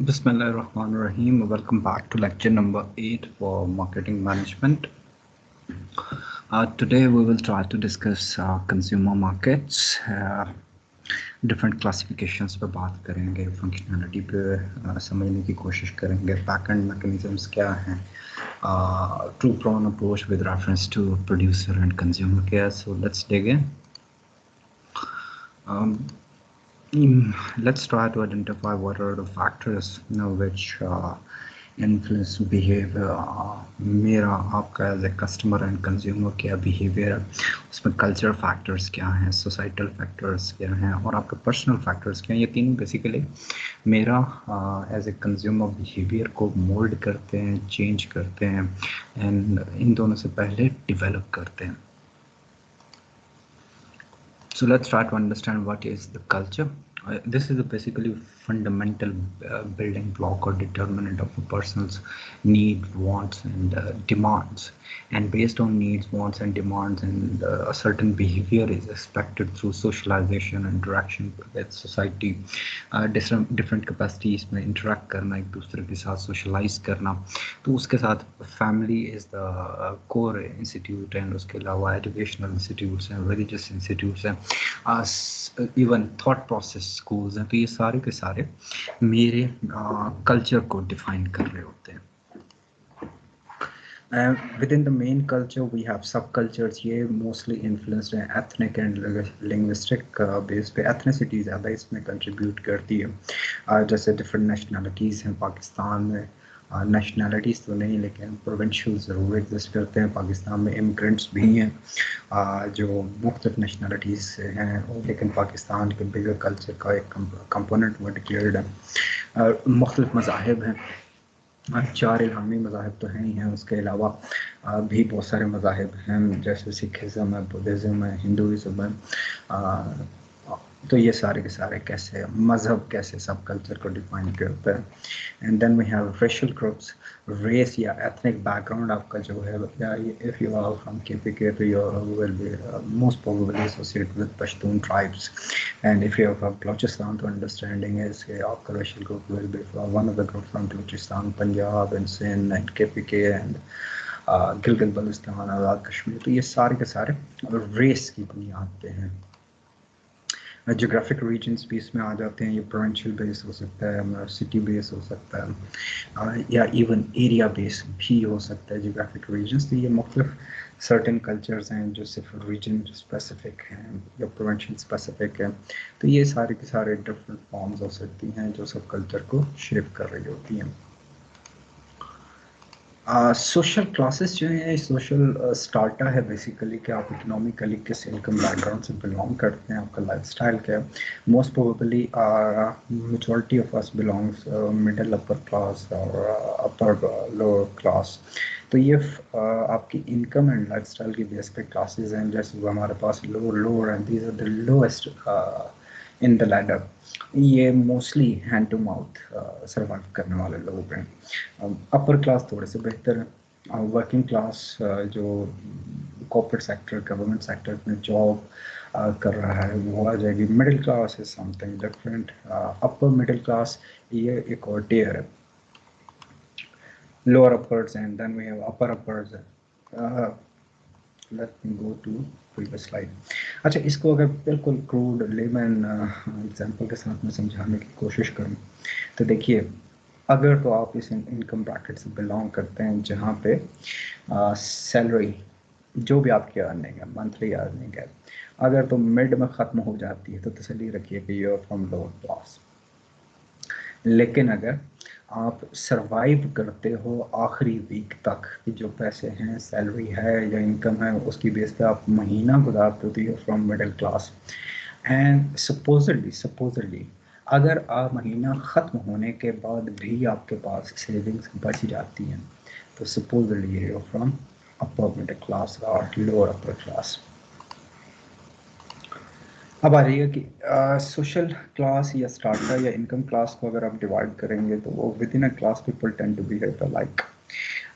Bismillahirrahmanirrahim. Welcome back to lecture number 8 for marketing management. Today we will try to discuss consumer markets. Different classifications पे बात करेंगे, functionality पे समझने की कोशिश करेंगे, बैकएंड मैकेनिज्म्स क्या हैं, to prong approach with reference to producer and consumer care. So let's dig in. Let's try to identify what are the factors which influence behavior. मेरा आपका as a customer and consumer क्या behaviour है, उसमें culture factors क्या हैं, societal factors क्या हैं और आपके पर्सनल फैक्टर्स क्या हैं. ये तीनों बेसिकली मेरा एज ए कंज्यूमर बिहेवियर को मोल्ड करते हैं, चेंज करते हैं एंड इन दोनों से पहले डेवलप करते हैं. So let's try to understand what is the culture. This is a basically fundamental building block or determinant of a person's need, wants, and demands. And based on needs, wants, and demands, and a certain behavior is expected through socialization, interaction with society, different capacities में interact करना, एक दूसरे के साथ socialize करना. तो उसके साथ family is the core institute, and उसके अलावा educational institutes हैं, religious institutes हैं, इवन थॉट प्रोसेस स्कूल्स हैं. तो ये सारे के सारे मेरे कल्चर को डिफाइन कर रहे होते हैं. Within the main culture we have subcultures. ये mostly influenced हैं ethnic and linguistic base पे. ethnicity ज़्यादा इसमें contribute करती है. जैसे different nationalities हैं पाकिस्तान में. नेशनैलिटीज़ तो नहीं लेकिन प्रोविंशियल ज़रूर एग्जिस्ट करते हैं. पाकिस्तान में इमिग्रेंट्स भी हैं जो मुख्तलिफ नेशनैलिटीज़ से हैं, लेकिन पाकिस्तान के बिगर कल्चर का एक कंपोनेंट वो डिक्लेयर्ड है. मुख्तलिफ मज़ाहिब हैं, 4 इल्हामी मज़ाहिब तो हैं ही हैं. उसके अलावा भी बहुत सारे मज़ाहिब हैं, जैसे सिखिज़म है, बुद्धिज़्म है, हिंदुइज़्म है. तो ये सारे के सारे कैसे मज़हब कैसे सब कल्चर को डिफाइन करते हैं. And then we have racial groups. Race या एथनिक बैकग्राउंड आपका जो है, if you are from KPK तो you will be most probably associate with Pashtun tribes. And if you are from Balochistan तो अंडरस्टैंडिंग है इसके आपका racial group will be from one of the group from Balochistan, Punjab and Sindh and KPK and Gilgit Baltistan, Azad Kashmir. तो ये सारे के सारे रेस की बुनियाद पे हैं. जोग्राफिक रीजन्स भी इसमें आ जाते हैं. ये प्रोविंशियल बेस हो सकता है, सिटी बेस हो सकता है, या इवन एरिया बेस भी हो सकता है जोग्राफिक रीजन्स. तो ये मुख्तलिफ सर्टेन कल्चर्स हैं जो सिर्फ रीजन स्पेसिफिक हैं या प्रोविंशियल स्पेसिफिक हैं. तो ये सारे के सारे डिफरेंट फॉर्म्स हो सकती हैं जो सब कल्चर को शेप कर रही होती हैं. सोशल क्लासेस जो है, सोशल स्टार्टा है बेसिकली कि आप इकोनॉमिकली किस इनकम बैकग्राउंड से बिलोंग करते हैं, आपका लाइफस्टाइल क्या है. Most probably majority of us belongs middle upper class और अपर लोअर क्लास. तो ये आपकी इनकम एंड लाइफस्टाइल की बेस पे क्लासेस हैं. जैसे हमारे पास lower and these are the lowest in the ladder. ये mostly hand to mouth survive करने वाले लोग हैं. अपर क्लास थोड़े से बेहतर है. वर्किंग क्लास जो कॉर्पोरेट सेक्टर, गवर्नमेंट सेक्टर में जॉब कर रहा है वो आ जाएगी. Middle class is something different. Upper middle class ये एक और टियर है. Lower uppers and then we have upper uppers. Let me go to previous slide. अच्छा, इसको अगर बिल्कुल क्रूड लेमन एग्जांपल के साथ में समझाने की कोशिश करूँ तो देखिए, अगर तो आप इस इनकम ब्रैकेट से बिलोंग करते हैं जहाँ पे सैलरी जो भी आपकी अर्निंग है, मंथली अर्निंग है, अगर तो मिड में ख़त्म हो जाती है तो तसल्ली रखिए कि you are from lower class. लेकिन अगर आप सरवाइव करते हो आखिरी वीक तक कि जो पैसे हैं, सैलरी है या इनकम है, उसकी बेस पे आप महीना गुजारते हो तो you from middle class. And supposedly अगर आप महीना ख़त्म होने के बाद भी आपके पास सेविंग्स बच जाती हैं तो supposedly you from upper middle class और लोअर अपर क्लास. अब आ जाइए कि सोशल क्लास या स्टार्टर या इनकम क्लास को अगर आप डिवाइड करेंगे तो वो within a class people tend to behave like.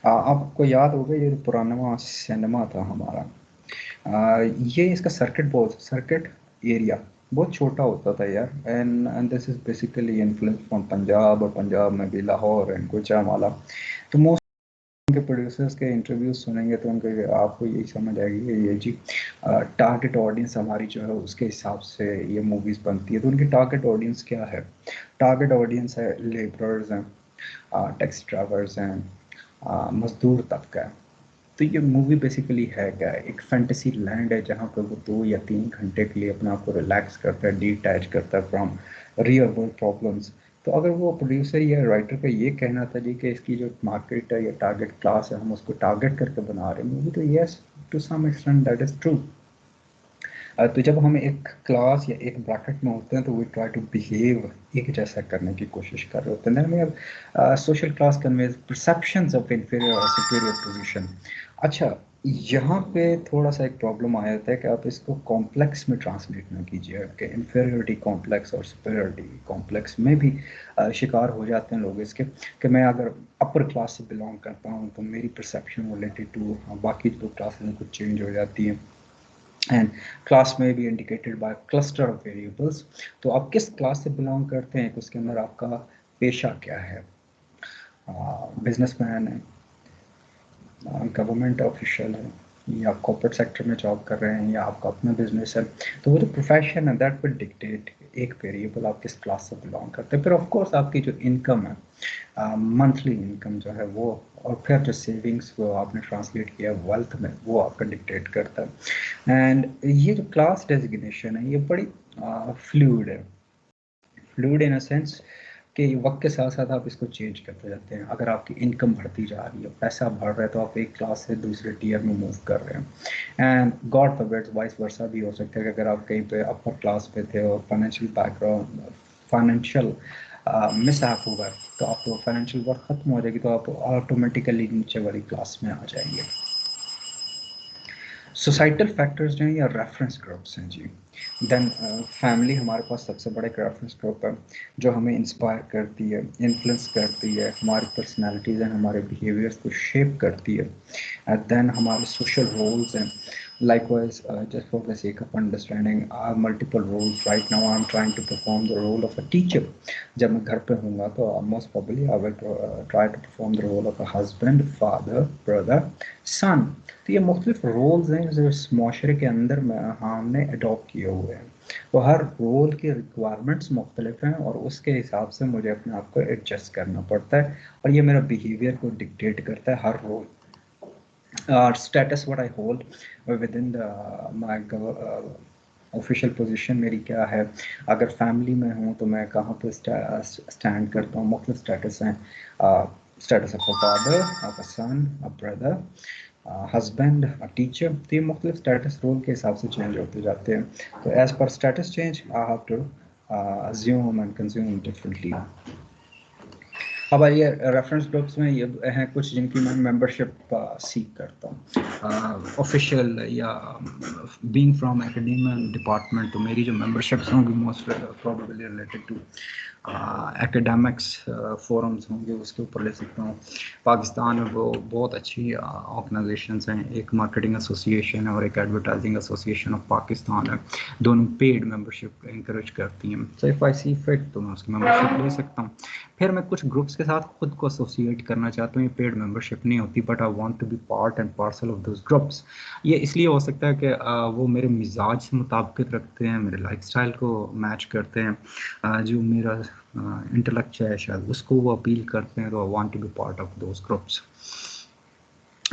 आपको याद होगा ये पुराना सिनेमा था हमारा, ये इसका सर्किट बोर्ड, सर्किट एरिया बहुत छोटा होता था यार। And this is basically influence from Punjab, और पंजाब में भी लाहौर एंड गुजरांवाला। तो मोस्ट के प्रोड्यूसर्स के इंटरव्यूज सुनेंगे तो उनके आपको यही समझ आएगी कि ये जी टारगेट ऑडियंस हमारी जो है उसके हिसाब से ये मूवीज बनती है। तो उनकी टारगेट ऑडियंस क्या है? टारगेट ऑडियंस है लेबरर्स हैं, टैक्सी ड्राइवर्स हैं, मजदूर तबका है। तो ये मूवी बेसिकली है क्या? एक फैंटेसी लैंड है जहाँ पे वो 2 या 3 घंटे के लिए अपने आप को रिलैक्स करता है, डिटैच करता है फ्रॉम रियल वर्ल्ड प्रॉब्लम्स। तो अगर वो प्रोड्यूसर या राइटर का ये कहना था जी कि इसकी जो मार्केट है या टारगेट क्लास है हम उसको टारगेट करके बना रहे हैं मूवी, तो yes, to some extent that is true. तो जब हम एक क्लास या एक ब्रैकेट में होते हैं तो वी ट्राई टू बिहेव एक जैसा करने की कोशिश कर रहे होते हैं। Then we have social class conveys perceptions of inferior और सुपीरियर पोजीशन। अच्छा, यहाँ पे थोड़ा सा एक प्रॉब्लम आ जाता है कि आप इसको कॉम्प्लेक्स में ट्रांसलेट ना कीजिए, कि इंफीरियरिटी कॉम्प्लेक्स और सुपीरियरिटी कॉम्प्लेक्स में भी शिकार हो जाते हैं लोग इसके, कि मैं अगर अपर क्लास से बिलोंग करता हूँ तो मेरी परसेप्शन रिलेटेड टू बाकी जो क्लासेस हैं कुछ चेंज हो जाती है। एंड क्लास में भी indicated by cluster of variables. तो आप किस क्लास से बिलोंग करते हैं, उसके अंदर आपका पेशा क्या है, बिजनेसमैन है, गवर्नमेंट ऑफिशियल है, या कॉर्पोरेट सेक्टर में जॉब कर रहे हैं, या आपका अपना बिजनेस है। तो वो जो प्रोफेशन है दैट विल डिक्टेट एक वेरिएबल आप किस क्लास से बिलोंग करते हैं। फिर ऑफ कोर्स आपकी जो इनकम है, मंथली इनकम जो है वो, और फिर जो सेविंग्स वो आपने ट्रांसलेट किया वेल्थ में, वो आपका डिक्टेट करता है। एंड ये जो क्लास डेजिग्नेशन है ये बड़ी फ्लूइड है। फ्लूइड इन अ सेंस कि वक्त के साथ साथ आप इसको चेंज करते जाते हैं। अगर आपकी इनकम बढ़ती जा रही है, पैसा बढ़ रहा है, तो आप एक क्लास से दूसरे टीयर में मूव कर रहे हैं। And God forbid vice versa भी हो सकता है कि अगर आप कहीं पे अपर क्लास पे थे और फाइनेंशियल बैकग्राउंड, फाइनेंशियल मिसहैप हुआ, तो आपको फाइनेंशियल वर्क खत्म हो जाएगी, तो आप ऑटोमेटिकली नीचे वाली क्लास में आ जाएंगे। सोसाइटल फैक्टर्स जो हैं या रेफरेंस ग्रुप्स हैं जी। देन फैमिली हमारे पास सबसे बड़ा एक रेफरेंस ग्रुप है जो हमें इंस्पायर करती है, इन्फ्लुएंस करती है, हमारी पर्सनालिटीज़ एंड हमारे बिहेवियर्स को शेप करती है। एंड देन हमारे सोशल रोल्स हैं। Likewise, just for the sake of understanding, I have multiple roles right now. I'm trying to perform the role of a teacher. जब मैं घर पे हूँगा तो most probably I will try to perform the role of a husband, father, brother, son. तो ये मुख्तलिफ roles हैं जो इस माशरे के अंदर में हमने अडॉप्ट किए हुए हैं। तो हर रोल की रिक्वायरमेंट्स मुख्तलिफ हैं और उसके हिसाब से मुझे अपने आप को एडजस्ट करना पड़ता है, और ये मेरा बिहेवियर को डिक्टेट करता है हर role. Status what I hold within my official position मेरी क्या है। अगर फैमिली में हूँ तो मैं कहाँ पे स्टैंड करता हूँ। मुख्तलिफ स्टेटस हैं, status of a father, of a son, a brother, husband, a teacher. तो ये मुख्तलिफ स्टेटस रोल के हिसाब से चेंज होते जाते हैं। तो as per status change I have to assume and consume differently। अब ये रेफरेंस ग्रुप्स में ये हैं कुछ जिनकी मैं मेंबरशिप सीख करता हूँ, ऑफिशियल या बीइंग फ्रॉम एकेडमिया डिपार्टमेंट। तो मेरी जो मेंबरशिप्स होंगी most probably related to academics forums होंगे, उसके ऊपर ले सकता हूँ। पाकिस्तान में वो बहुत अच्छी ऑर्गेनाइजेशंस हैं, एक मार्केटिंग एसोसिएशन है और एक एडवर्टाइजिंग एसोसिएशन ऑफ पाकिस्तान है। दोनों पेड मेंबरशिप इंकरेज करती हैं। So if I C fit तो मैं उसकी मेंबरशिप ले सकता हूँ। फिर मैं कुछ ग्रुप्स के साथ खुद को एसोसिएट करना चाहता हूँ, ये पेड मेंबरशिप नहीं होती, but I want to be part and parcel of those groups. ये इसलिए हो सकता है कि वो मेरे मिजाज से मुताबिक रखते हैं, मेरे लाइफस्टाइल को मैच करते हैं, जो मेरा इंटेलेक्ट है शायद उसको वो अपील करते हैं, तो I want to be part of those groups.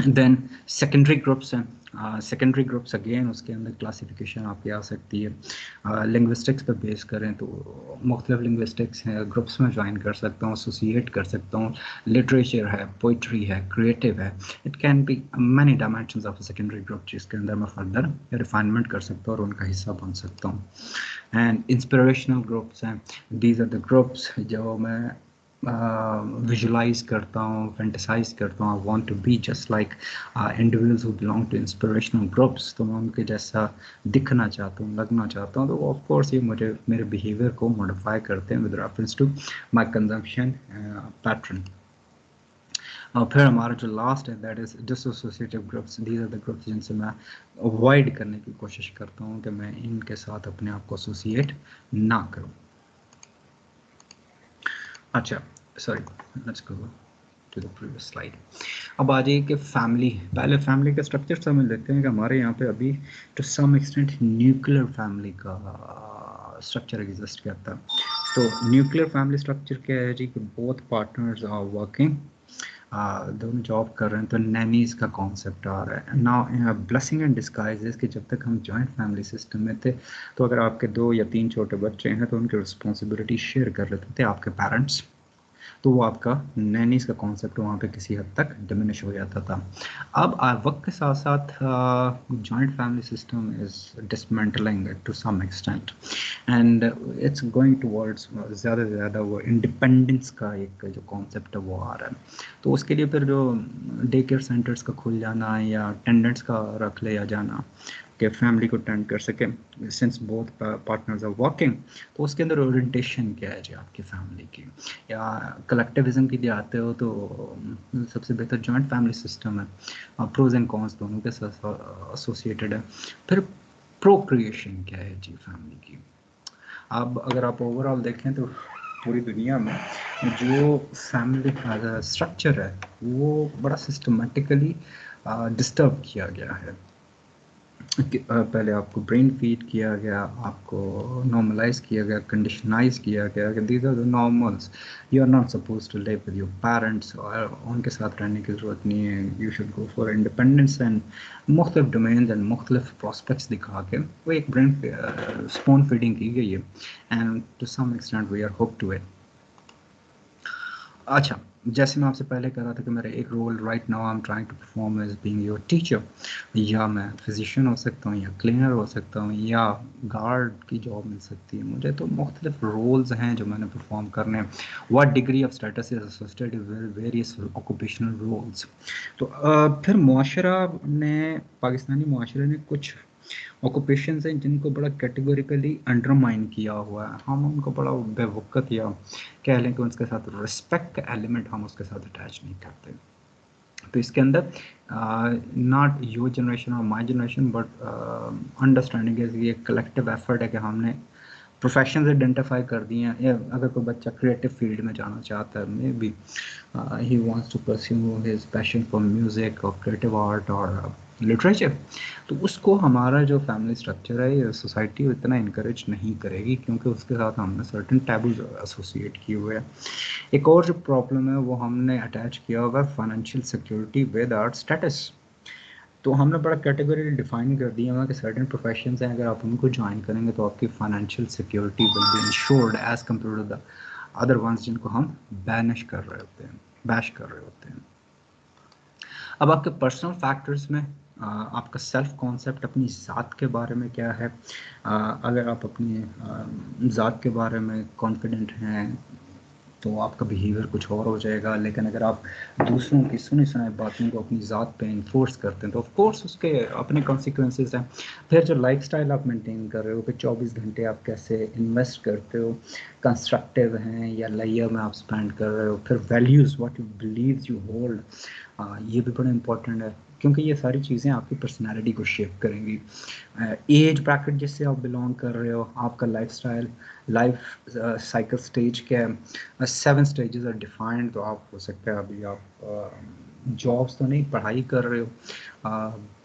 Then secondary groups हैं। सेकेंडरी ग्रुप्स अगेन उसके अंदर क्लासिफिकेशन आपकी आ सकती है। लिंग्विस्टिक्स पे बेस करें तो मुख्तलिफ लिंग्विस्टिक्स हैं, ग्रुप्स में ज्वाइन कर सकता हूँ, एसोसिएट कर सकता हूँ। लिटरेचर है, पोइट्री है, क्रिएटिव है। It can be many dimensions of secondary group जिसके अंदर मैं फर्दर रिफाइनमेंट कर सकता हूँ और उनका हिस्सा बन सकता हूँ। एंड इंस्पिरेशनल ग्रुप्स हैं। दीज आर द ग्रुप्स जो मैं विजुलाइज करता हूँ, फैंटेसाइज करता हूँ। I want to be just like individuals who belong to inspirational groups. तो मैं उनके जैसा दिखना चाहता हूँ, लगना चाहता हूँ। तो ऑफ कोर्स ये मुझे मेरे बिहेवियर को मॉडिफाई करते हैं with reference to my consumption pattern. और फिर हमारा जो लास्ट है that is dissociative groups. These are the groups जिनसे मैं अवॉइड करने की कोशिश करता हूँ कि मैं इनके साथ अपने आप को एसोसिएट ना करूँ। अच्छा, sorry, let's go to the previous slide. अब आ जाइए कि फैमिली, पहले फैमिली का स्ट्रक्चर समझ लेते हैं कि हमारे यहाँ पे अभी to some extent nuclear family का स्ट्रक्चर एग्जिस्ट करता है। तो न्यूक्लियर फैमिली स्ट्रक्चर क्या है जी कि बोथ पार्टनर्स आर वर्किंग, दोनों जॉब कर रहे हैं, तो नैनीज का कॉन्सेप्ट आ रहा है नाउ। ब्लेसिंग एंड डिस्गाइजेस कि जब तक हम जॉइंट फैमिली सिस्टम में थे तो अगर आपके 2 या 3 छोटे बच्चे हैं तो उनकी रिस्पॉन्सिबिलिटी शेयर कर लेते थे आपके पेरेंट्स, तो वो आपका नैनीज का कॉन्सेप्ट वहाँ पे किसी हद तक डिमिनिश हो जाता था। अब वक्त के साथ साथ joint family system is dismantling to some extent and it's going towards ज़्यादा से ज़्यादा वो इंडिपेंडेंस का एक जो कॉन्सेप्ट है वो आ रहा है। तो उसके लिए फिर जो डे केयर सेंटर्स का खुल जाना या अटेंडेंट्स का रख लिया जाना कि फैमिली को अटेंड कर सके since both partners are working, तो उसके अंदर ओरिएंटेशन क्या है जी आपकी फैमिली की, या कलेक्टिविज्म की आते हो तो सबसे बेहतर जॉइंट फैमिली सिस्टम है। प्रोज एंड कॉन्स दोनों के साथ एसोसिएटेड है। फिर प्रोक्रिएशन क्या है जी फैमिली की। अब अगर आप ओवरऑल देखें तो पूरी दुनिया में जो फैमिली स्ट्रक्चर है वो बड़ा सिस्टमेटिकली डिस्टर्ब किया गया है। पहले आपको ब्रेन फीड किया गया, आपको नॉर्मलाइज किया गया, कंडीशनाइज किया गया कि these are the normals, you are not suppose to live with your parents, और उनके साथ रहने की ज़रूरत नहीं है, you should go for independence and मुख्तलिफ डोमेन्स एंड मुख्तलिफ प्रॉस्पेक्ट्स दिखा के वो एक ब्रेन स्पून फीडिंग की गई है and to some extent we are hope to it. अच्छा, जैसे मैं आपसे पहले कह रहा था कि मेरा एक role right now I am trying to perform as being your teacher, या मैं फिजिशियन हो सकता हूँ, या क्लीनर हो सकता हूँ, या गार्ड की जॉब मिल सकती है मुझे। तो मुख्तलिफ रोल्स हैं जो मैंने परफॉर्म करने हैं। What degree of status is associated with various occupational roles. तो फिर मुआशरा ने, पाकिस्तानी मुआशरे ने कुछ ऑक्यूपेशंस हैं जिनको बड़ा कैटेगोरिकली अंडरमाइन किया हुआ है। हम उनको बड़ा बेवकत या कह लें कि उसके साथ रिस्पेक्ट का एलिमेंट हम उसके साथ अटैच नहीं करते। तो इसके अंदर नॉट योर जनरेशन और my generation but understanding is ये कलेक्टिव एफर्ट है कि हमने प्रोफेशन आइडेंटिफाई कर दिए हैं। या अगर कोई बच्चा क्रिएटिव फील्ड में जाना चाहता है, maybe he wants to pursue his passion for music और क्रिएटिव आर्ट और लिटरेचर, तो उसको हमारा जो फैमिली स्ट्रक्चर है ये सोसाइटी इतना इनकरेज नहीं करेगी क्योंकि उसके साथ हमने सर्टेन टैबूज एसोसिएट किए हुए हैं। एक और जो प्रॉब्लम है वो हमने अटैच किया हुआ है financial security with our status. तो हमने बड़ा कैटेगरी डिफाइन कर दिया है कि सर्टेन प्रोफेशंस हैं, अगर आप उनको ज्वाइन करेंगे तो आपकी financial security will be ensured as compare to the other ones जिनको हम बैनिश कर रहे होते हैं, बैश कर रहे होते हैं। अब आपके पर्सनल फैक्टर्स में आपका सेल्फ कॉन्सेप्ट अपनी ज़ात के बारे में क्या है। अगर आप अपनी ज़ात के बारे में कॉन्फिडेंट हैं तो आपका बिहेवियर कुछ और हो जाएगा, लेकिन अगर आप दूसरों की सुनी सुनाई बातों को अपनी ज़ात पे इन्फोर्स करते हैं तो ऑफ कोर्स उसके अपने कॉन्सिक्वेंसेस हैं। फिर जो लाइफस्टाइल आप मेंटेन कर रहे हो कि 24 घंटे आप कैसे इन्वेस्ट करते हो, कंस्ट्रक्टिव हैं या लाइया में आप स्पेंड कर रहे हो। फिर values, what you believe you hold, ये भी बड़ा इंपॉर्टेंट है क्योंकि ये सारी चीज़ें आपकी पर्सनैलिटी को शेप करेंगी। एज ब्रैकेट जिससे आप बिलोंग कर रहे हो, आपका लाइफस्टाइल, लाइफ साइकिल स्टेज क्या है, 7 स्टेजेस आर डिफाइंड। तो आप हो सकता है अभी आप जॉब्स तो नहीं, पढ़ाई कर रहे हो,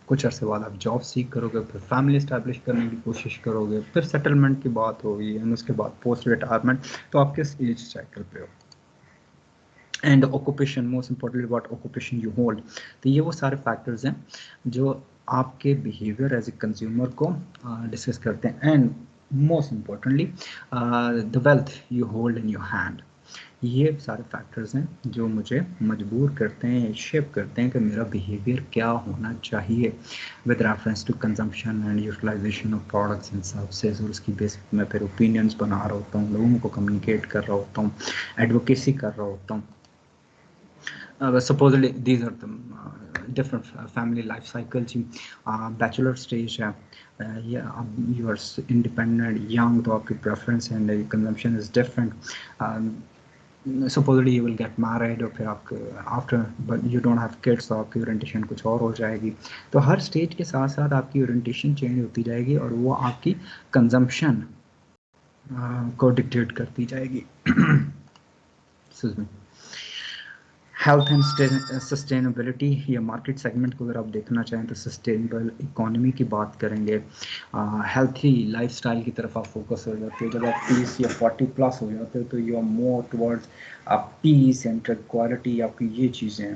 कुछ अर्से बाद आप जॉब सीख करोगे, फिर फैमिली इस्टेब्लिश करने की कोशिश करोगे, फिर सेटलमेंट की बात होगी एंड उसके बाद पोस्ट रिटायरमेंट। तो आप किस एज साइकिल पे हो, and occupation, most importantly what occupation you hold. तो ये वो सारे फैक्टर्स हैं जो आपके बिहेवियर एज ए कंज्यूमर को डिस्कस करते हैं। And most importantly the wealth you hold in your hand. ये सारे फैक्टर्स हैं जो मुझे मजबूर करते हैं, शेप करते हैं कि मेरा बिहेवियर क्या होना चाहिए with reference to consumption and utilisation of products and services. और उसकी बेसिस में फिर ओपिनियंस बना रहा होता हूँ, लोगों को कम्युनिकेट कर रहा होता हूँ, एडवोकेसी कर रहा होता हूँ। Supposedly these are the different family life cycles। Bachelor stage है, या यू आर इंडिपेंडेंट यंग, तो आपकी preference and consumption is different. supposedly you will get married और फिर आपके after but you don't have kids तो आपकी ओरिएंटेशन कुछ और हो जाएगी। तो हर स्टेज के साथ साथ आपकी ओरिएंटेशन चेंज होती जाएगी और वो आपकी कंजम्पशन को डिक्टेट करती जाएगी। Excuse me. Health and sustainability, ये मार्केट सेगमेंट को अगर आप देखना चाहें तो सस्टेनेबल इकोनॉमी की बात करेंगे। हेल्थी लाइफस्टाइल की तरफ आप फोकस हो जाते हो। जब आप 30 या 40 प्लस हो जाते हो तो you are more towards peace and quality, आपकी ये चीज़ें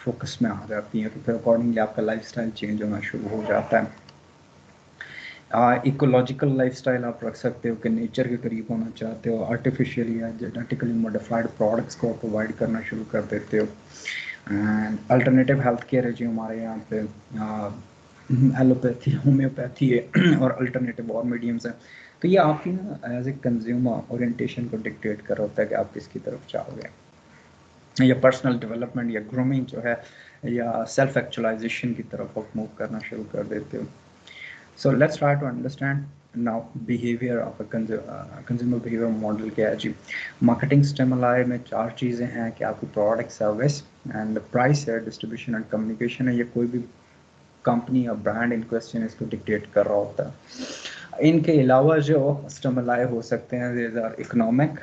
फोकस में आ जाती हैं। तो फिर अकॉर्डिंगली आपका लाइफस्टाइल चेंज होना शुरू हो जाता है। इकोलॉजिकल लाइफस्टाइल आप रख सकते हो कि नेचर के करीब होना चाहते हो, आर्टिफिशियल या जेनेटिकली मॉडिफाइड प्रोडक्ट्स को प्रोवाइड करना शुरू कर देते हो। एंड अल्टरनेटिव हेल्थ केयर है जी हमारे यहाँ पे, एलोपैथी, होम्योपैथी है और अल्टरनेटिव और मीडियम्स हैं। तो ये आपकी ना एज ए कंज्यूमर ओरिएंटेशन को डिक्टेट कर होता है कि आप किसकी तरफ चाहोगे। या पर्सनल डेवलपमेंट या ग्रूमिंग जो है या सेल्फ एक्चुअलाइजेशन की तरफ आप मूव करना शुरू कर देते हो। So let's try to understand now behavior of a consumer behavior model क्या है जी। मार्केटिंग स्टिमुलाई में 4 चीज़ें हैं कि आपकी प्रोडक्ट, सर्विस एंड प्राइस है, डिस्ट्रीब्यूशन एंड कम्युनिकेशन है। ये कोई भी कंपनी या ब्रांड इन क्वेश्चन इसको डिक्टेट कर रहा होता है। इनके अलावा जो स्टिमुलाई हो सकते हैं these are economic,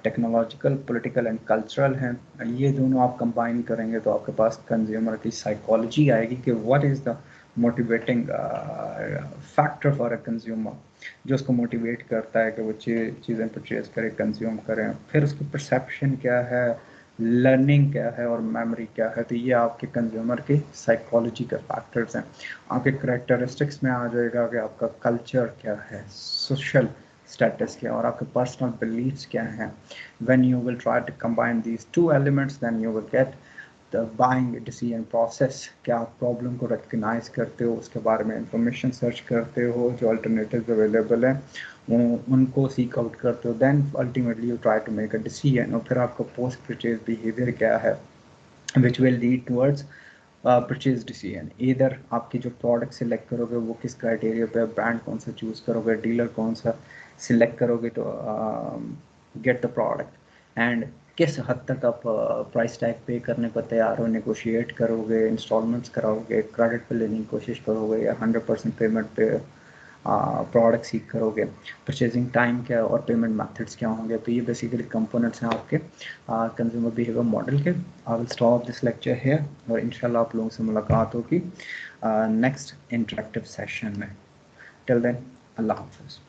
technological, political and cultural हैं। ये दोनों आप कंबाइन करेंगे तो आपके पास कंज्यूमर की साइकोलॉजी आएगी कि what is the motivating factor for a consumer, जो उसको मोटिवेट करता है कि वो चीज़ें परचेज करे, कंज्यूम करें। फिर उसकी परसेप्शन क्या है, लर्निंग क्या है और मेमोरी क्या है। तो ये आपके कंज्यूमर के साइकोलॉजी के फैक्टर्स हैं। आपके करेक्टरिस्टिक्स में आ जाएगा कि आपका कल्चर क्या है, सोशल स्टेटस क्या और आपके पर्सनल बिलीव्स क्या हैं। When you will try to combine these 2 elements then you will get the buying decision process. क्या आप प्रॉब्लम को रिकग्नाइज करते हो, उसके बारे में इंफॉर्मेशन सर्च करते हो, जो अल्टरनेटिव अवेलेबल हैं उनको सीक आउट करते हो, then ultimately you try to make a decision. और फिर आपका पोस्ट परचेज बिहेवियर क्या है which will lead towards purchase decision. इधर आपकी जो प्रोडक्ट सिलेक्ट करोगे वो किस क्राइटेरिया पे, ब्रांड कौन सा चूज़ करोगे, डीलर कौन सा सिलेक्ट करोगे तो गेट द प्रोडक्ट, एंड किस हद तक आप प्राइस टैग पे करने को तैयार हो, नेगोशिएट करोगे, इंस्टॉलमेंट्स कराओगे, क्रेडिट पे लेने की कोशिश करोगे या 100% पेमेंट पे प्रोडक्ट सीख करोगे, परचेजिंग टाइम क्या है और पेमेंट मेथड्स क्या होंगे। तो ये बेसिकली कंपोनेंट्स हैं आपके कंज्यूमर बिहेवियर मॉडल के। I will stop this lecture here और इंशाल्लाह आप लोगों से मुलाकात होगी नेक्स्ट इंटरेक्टिव सेशन में। टिल देन, अल्लाह हाफ़िज़।